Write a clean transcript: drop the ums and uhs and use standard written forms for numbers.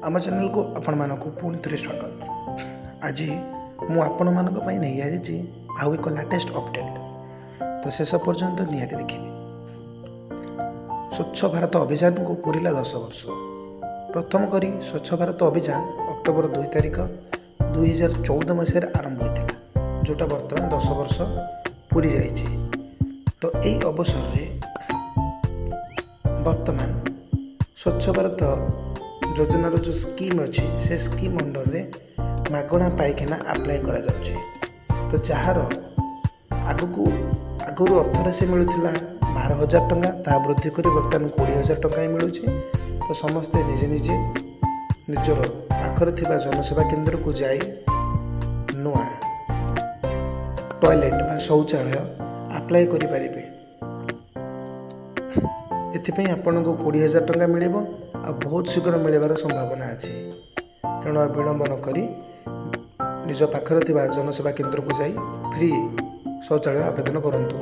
आम चैनल को आपण मानक पुणी थे स्वागत। आज मु आपण मानक पई नहीं आछि आउ एक लेटेस्ट अपडेट, तो शेष पर्यंत निहाती देखिए। स्वच्छ भारत अभियान को पूरिला 10 वर्ष। प्रथम करी स्वच्छ भारत अभियान अक्टोबर 2 तारिख 2014 मसीह आरंभ होता, जोटा बर्तमान 10 वर्ष पूरी जाइए। तो यही अवसर में वर्तमान स्वच्छ भारत योजनार जो स्कीम अच्छी से स्कीम अंडर रे मागणा पाइकिना अप्लाई करा जाउछि। तो जार आगु अर्थराशि मिलूला 12,000 टंका, ता वृद्धि कर बर्तमान 20,000 टंका ही मिलूँ। तो समस्ते निजे निजे निजर पाखरे थिबा जनसेवा केंद्र को जाई नुआ टॉयलेट बा शौचालय अप्लाई करि परिबे। एथिपई आपनको 20,000 टंका मिलिबो आ बहुत शीघ्र मिलबार संभावना अछि। तेणु विलंब न करी निज पाखरे थिबा जनसेवा केंद्र को जाई फ्री शौचालय आवेदन करंतु।